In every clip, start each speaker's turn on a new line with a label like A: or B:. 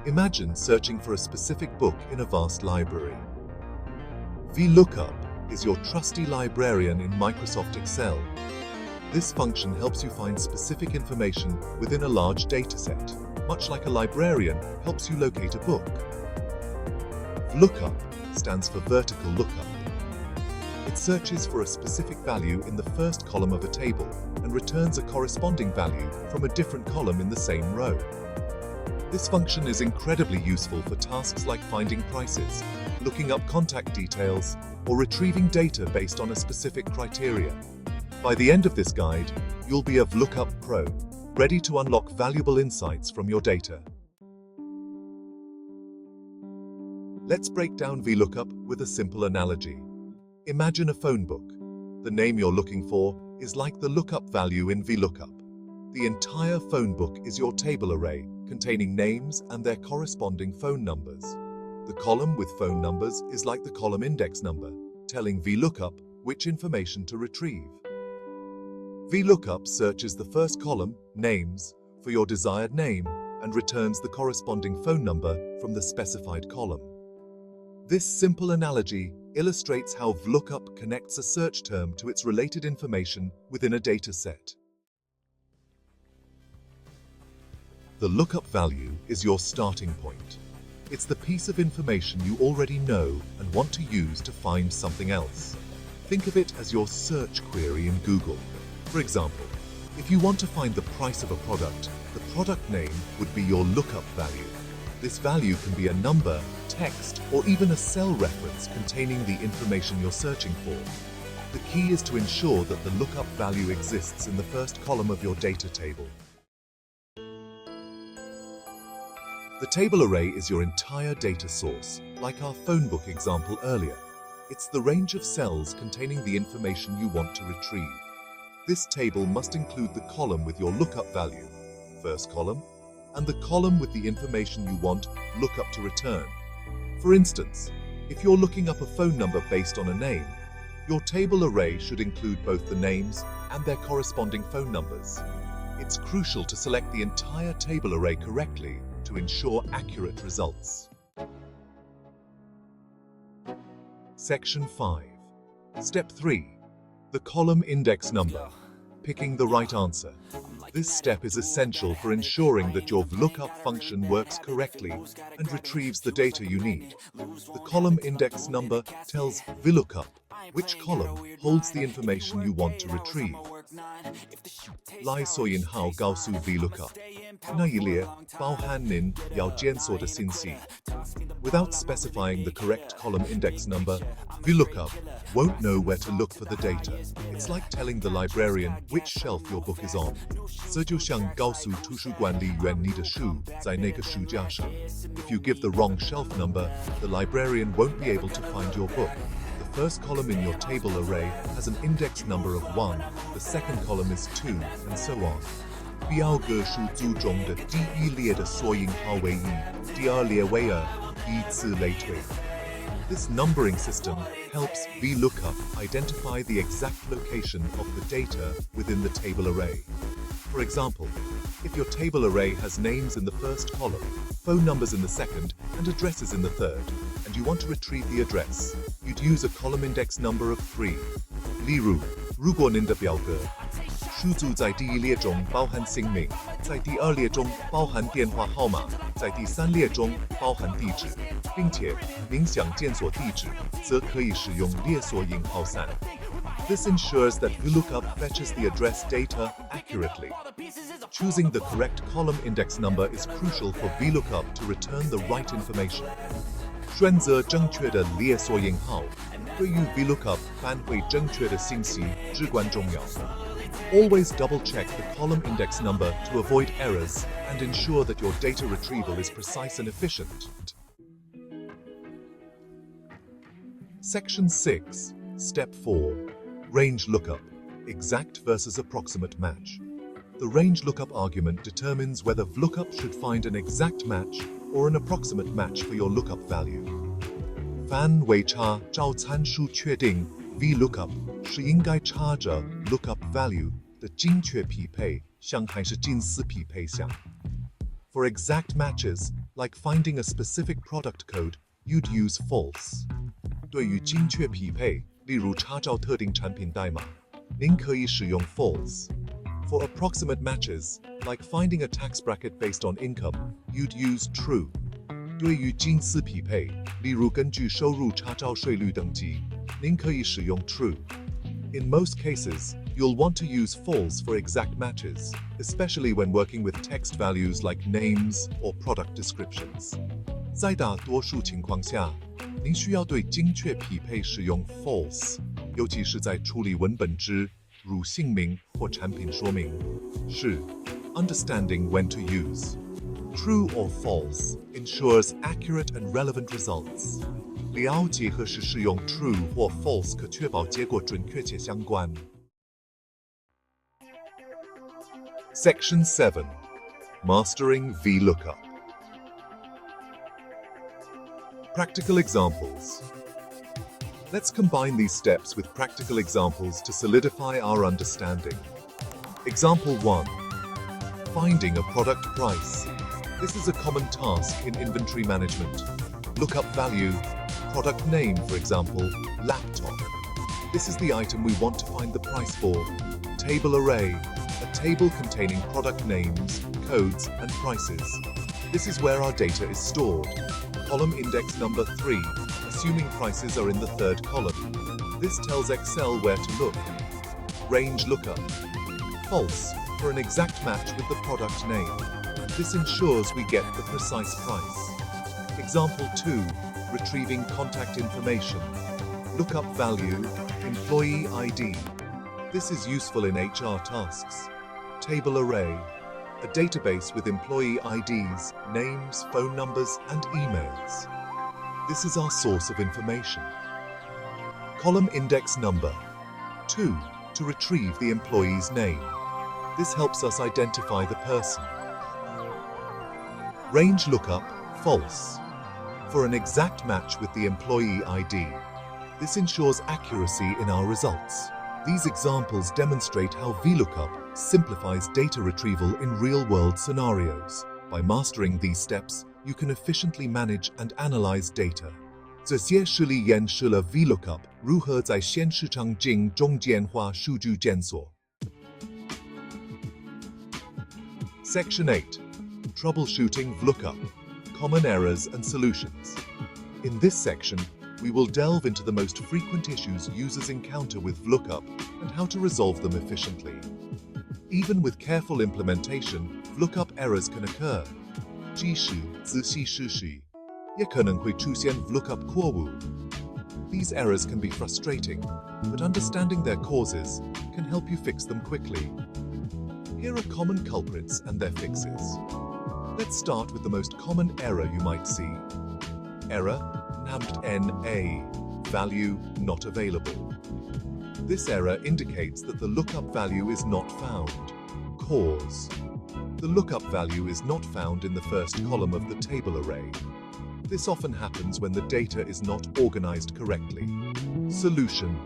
A: Imagine searching for a specific book in a vast library. VLOOKUP is your trusty librarian in Microsoft Excel. This function helps you find specific information within a large dataset, much like a librarian helps you locate a book. VLOOKUP stands for vertical lookup. It searches for a specific value in the first column of a table and returns a corresponding value from a different column in the same row. This function is incredibly useful for tasks like finding prices, looking up contact details, or retrieving data based on a specific criteria. By the end of this guide, you'll be a VLOOKUP pro, ready to unlock valuable insights from your data. Let's break down VLOOKUP with a simple analogy. Imagine a phone book. The name you're looking for is like the lookup value in VLOOKUP. The entire phone book is your table array, containing names and their corresponding phone numbers. The column with phone numbers is like the column index number, telling VLOOKUP which information to retrieve. VLOOKUP searches the first column, names, for your desired name and returns the corresponding phone number from the specified column. This simple analogy illustrates how VLOOKUP connects a search term to its related information within a data set. The lookup value is your starting point. It's the piece of information you already know and want to use to find something else. Think of it as your search query in Google. For example, if you want to find the price of a product, the product name would be your lookup value. This value can be a number, text, or even a cell reference containing the information you're searching for. The key is to ensure that the lookup value exists in the first column of your data table. The table array is your entire data source, like our phone book example earlier. It's the range of cells containing the information you want to retrieve. This table must include the column with your lookup value, first column, and the column with the information you want lookup to return. For instance, if you're looking up a phone number based on a name, your table array should include both the names and their corresponding phone numbers. It's crucial to select the entire table array correctly to ensure accurate results. Section 5. Step 3. The column index number. Picking the right answer. This step is essential for ensuring that your VLOOKUP function works correctly and retrieves the data you need. The column index number tells VLOOKUP which column holds the information you want to retrieve. 来索引号告诉 VLOOKUP 那一列包含您要检索的信息. Without specifying the correct column index number, VLOOKUP won't know where to look for the data. It's like telling the librarian which shelf your book is on. 这就像告诉图书管理员你的书在那个书架上. If you give the wrong shelf number, the librarian won't be able to find your book. The first column in your table array has an index number of 1, the second column is 2, and so on. 标个数组中的第一列的索引号为1，第二列为2，以此类推。This numbering system helps VLOOKUP identify the exact location of the data within the table array. For example, if your table array has names in the first column, phone numbers in the second, and addresses in the third, and you want to retrieve the address, you'd use a column index number of 3. 例如，如果您的表格数组在第一列中包含姓名，在第二列中包含电话号码，在第三列中包含地址，并且您想检索地址，则可以使用列索引号3. This ensures that VLOOKUP fetches the address data accurately. Choosing the correct column index number is crucial for VLOOKUP to return the right information. 选择正确的列索引号，对于 VLOOKUP 返回正确的信息至关重要. Always double-check the column index number to avoid errors and ensure that your data retrieval is precise and efficient. Section 6. Step 4. Range lookup. Exact versus approximate match. The range lookup argument determines whether VLOOKUP should find an exact match or an approximate match for your lookup value. 范围差照参数确定 VLOOKUP 是应该插着 lookup value 的精确匹配项还是近似匹配项. For exact matches, Like finding a specific product code, you'd use false. 对于精确匹配，例如查找特定产品代码，您可以使用 false. For approximate matches, like finding a tax bracket based on income, you'd use true. 对于近似匹配，例如根据收入查找税率等级，您可以使用 true. In most cases, you'll want to use false for exact matches, especially when working with text values like names or product descriptions. 在大多数情况下，您需要对精确匹配使用 false， 尤其是在处理文本之如姓名或产品说明。是 understanding when to use. True or false ensures accurate and relevant results. 了解何时使用 true 或 false 可确保结果准确且相关。Section 7. Mastering VLOOKUP. Practical examples. Let's combine these steps with practical examples to solidify our understanding. Example 1. Finding a product price. This is a common task in inventory management. Look up value, product name, for example, laptop. This is the item we want to find the price for. Table array, a table containing product names, codes, and prices. This is where our data is stored. Column index number 3, assuming prices are in the third column. This tells Excel where to look. Range lookup. False, for an exact match with the product name. This ensures we get the precise price. Example 2, retrieving contact information. Lookup value, employee ID. This is useful in HR tasks. Table array, a database with employee IDs, names, phone numbers, and emails. This is our source of information. Column index number. 2, to retrieve the employee's name. This helps us identify the person. Range lookup, false. For an exact match with the employee ID. This ensures accuracy in our results. These examples demonstrate how VLOOKUP simplifies data retrieval in real-world scenarios. By mastering these steps, you can efficiently manage and analyze data. 这些实例演示了 VLOOKUP 如何在现实场景中简化数据检索。Section 8. Troubleshooting VLOOKUP, Common Errors and Solutions. In this section, we will delve into the most frequent issues users encounter with VLOOKUP and how to resolve them efficiently. Even with careful implementation, VLOOKUP errors can occur. 即使仔细试试，也可能会出现 VLOOKUP 错误。These errors can be frustrating, but understanding their causes can help you fix them quickly. Here are common culprits and their fixes. Let's start with the most common error you might see. Error NA, value not available. This error indicates that the lookup value is not found. Cause. The lookup value is not found in the first column of the table array. This often happens when the data is not organized correctly. Solution.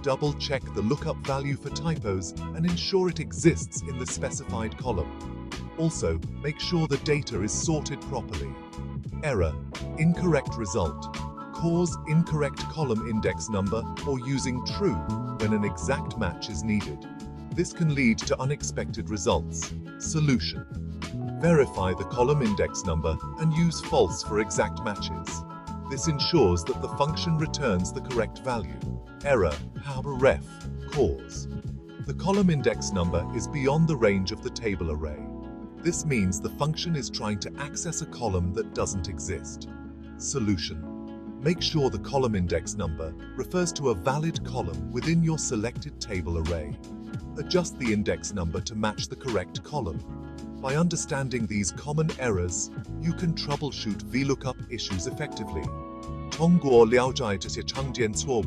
A: Double-check the lookup value for typos and ensure it exists in the specified column. Also, make sure the data is sorted properly. Error. Incorrect result. Cause incorrect column index number or using true when an exact match is needed. This can lead to unexpected results. Solution. Verify the column index number and use false for exact matches. This ensures that the function returns the correct value. Error, ref, cause. The column index number is beyond the range of the table array. This means the function is trying to access a column that doesn't exist. Solution. Make sure the column index number refers to a valid column within your selected table array. Adjust the index number to match the correct column. By understanding these common errors, you can troubleshoot VLOOKUP issues effectively. 通过了解这些常见错误，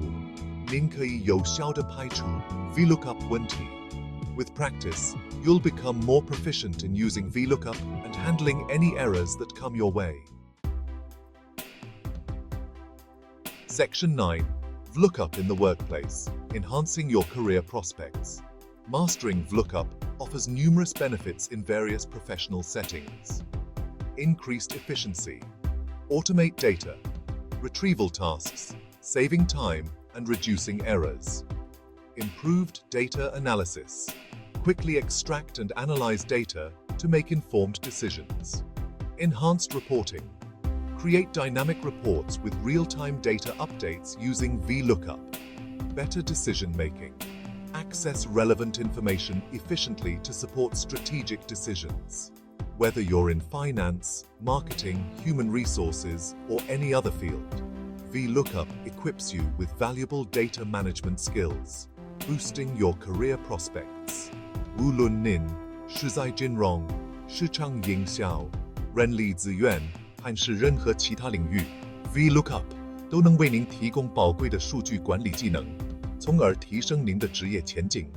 A: 您可以有效地排除 VLOOKUP 问题。With practice, you'll become more proficient in using VLOOKUP and handling any errors that come your way. Section 9. VLOOKUP in the workplace, enhancing your career prospects. Mastering VLOOKUP offers numerous benefits in various professional settings. increased efficiency. Automate data, retrieval tasks, saving time and reducing errors. Improved data analysis. Quickly extract and analyze data to make informed decisions. Enhanced reporting. Create dynamic reports with real-time data updates using VLOOKUP. Better decision-making. Access relevant information efficiently to support strategic decisions. Whether you're in finance, marketing, human resources, or any other field, VLOOKUP equips you with valuable data management skills, boosting your career prospects. 无论您是在金融、市场营销、人力资源，还是任何其他领域， VLOOKUP 都能为您提供宝贵的数据管理技能，从而提升您的职业前景。